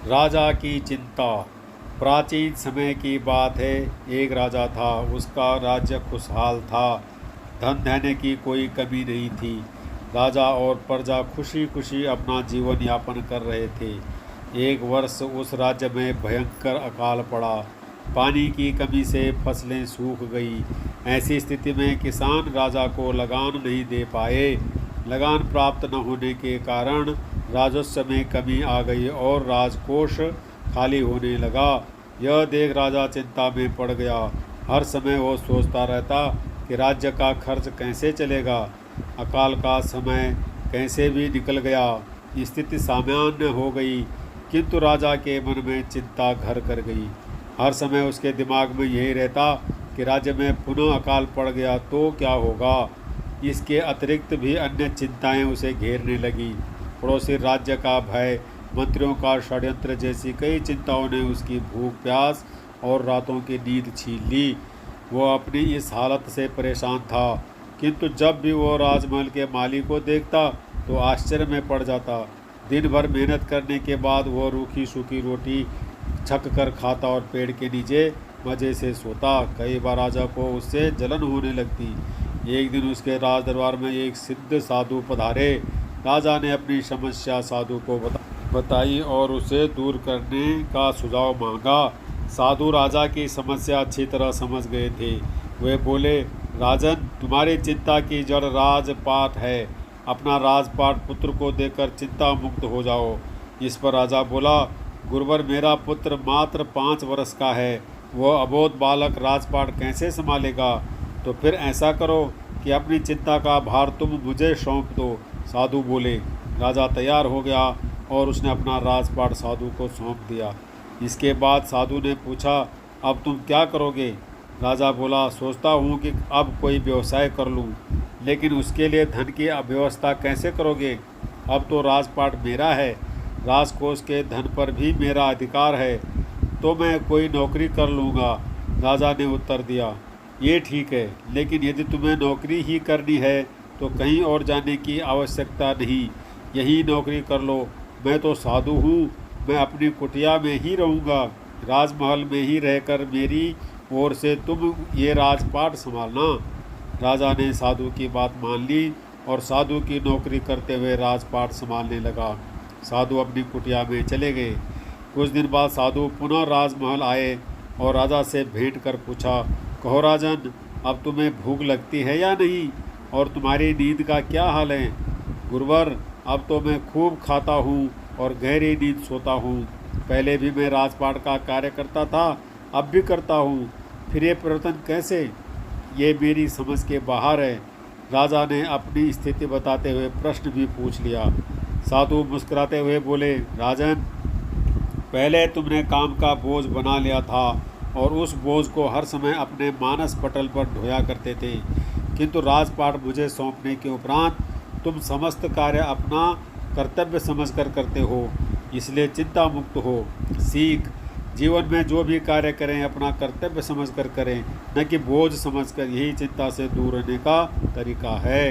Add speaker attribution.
Speaker 1: राजा की चिंता। प्राचीन समय की बात है। एक राजा था, उसका राज्य खुशहाल था। धन धान्य की कोई कमी नहीं थी। राजा और प्रजा खुशी खुशी अपना जीवन यापन कर रहे थे। एक वर्ष उस राज्य में भयंकर अकाल पड़ा। पानी की कमी से फसलें सूख गई। ऐसी स्थिति में किसान राजा को लगान नहीं दे पाए। लगान प्राप्त न होने के कारण राजस्व में कमी आ गई और राजकोष खाली होने लगा। यह देख राजा चिंता में पड़ गया। हर समय वो सोचता रहता कि राज्य का खर्च कैसे चलेगा। अकाल का समय कैसे भी निकल गया। स्थिति सामान्य हो गई, किंतु राजा के मन में चिंता घर कर गई। हर समय उसके दिमाग में यही रहता कि राज्य में पुनः अकाल पड़ गया तो क्या होगा। इसके अतिरिक्त भी अन्य चिंताएं उसे घेरने लगी। पड़ोसी राज्य का भय, मंत्रियों का षड्यंत्र जैसी कई चिंताओं ने उसकी भूख प्यास और रातों की नींद छीन ली। वो अपनी इस हालत से परेशान था, किंतु जब भी वो राजमहल के माली को देखता तो आश्चर्य में पड़ जाता। दिन भर मेहनत करने के बाद वो रूखी सूखी रोटी छक कर खाता और पेड़ के नीचे मज़े से सोता। कई बार राजा को उससे जलन होने लगती। एक दिन उसके राज दरबार में एक सिद्ध साधु पधारे। राजा ने अपनी समस्या साधु को बताई और उसे दूर करने का सुझाव मांगा। साधु राजा की समस्या अच्छी तरह समझ गए थे। वे बोले, राजन, तुम्हारी चिंता की जड़ राजपाट है। अपना राजपाट पुत्र को देकर चिंता मुक्त हो जाओ। इस पर राजा बोला, गुरुवर, मेरा पुत्र मात्र 5 वर्ष का है। वह अबोध बालक राजपाट कैसे संभालेगा। तो फिर ऐसा करो कि अपनी चिंता का भार तुम मुझे सौंप दो। साधु बोले। राजा तैयार हो गया और उसने अपना राजपाट साधु को सौंप दिया। इसके बाद साधु ने पूछा, अब तुम क्या करोगे। राजा बोला, सोचता हूँ कि अब कोई व्यवसाय कर लूँ, लेकिन उसके लिए धन की व्यवस्था कैसे करोगे। अब तो राजपाट मेरा है, राजकोष के धन पर भी मेरा अधिकार है, तो मैं कोई नौकरी कर लूँगा। राजा ने उत्तर दिया, ये ठीक है, लेकिन यदि तुम्हें नौकरी ही करनी है तो कहीं और जाने की आवश्यकता नहीं, यही नौकरी कर लो। मैं तो साधु हूँ, मैं अपनी कुटिया में ही रहूँगा। राजमहल में ही रहकर मेरी ओर से तुम ये राजपाट संभालना। राजा ने साधु की बात मान ली और साधु की नौकरी करते हुए राजपाट संभालने लगा। साधु अपनी कुटिया में चले गए। कुछ दिन बाद साधु पुनः राजमहल आए और राजा से भेंट कर पूछा, कहो राजन, अब तुम्हें भूख लगती है या नहीं, और तुम्हारी नींद का क्या हाल है। गुरुवर, अब तो मैं खूब खाता हूँ और गहरी नींद सोता हूँ। पहले भी मैं राजपाट का कार्य करता था, अब भी करता हूँ, फिर ये परिवर्तन कैसे। ये मेरी समझ के बाहर है। राजा ने अपनी स्थिति बताते हुए प्रश्न भी पूछ लिया। साधु मुस्कुराते हुए बोले, राजन, पहले तुमने काम का बोझ बना लिया था और उस बोझ को हर समय अपने मानस पटल पर ढोया करते थे, किंतु राजपाट मुझे सौंपने के उपरांत तुम समस्त कार्य अपना कर्तव्य समझकर करते हो, इसलिए चिंता मुक्त हो। सीख, जीवन में जो भी कार्य करें अपना कर्तव्य समझकर करें, न कि बोझ समझकर। यही चिंता से दूर रहने का तरीका है।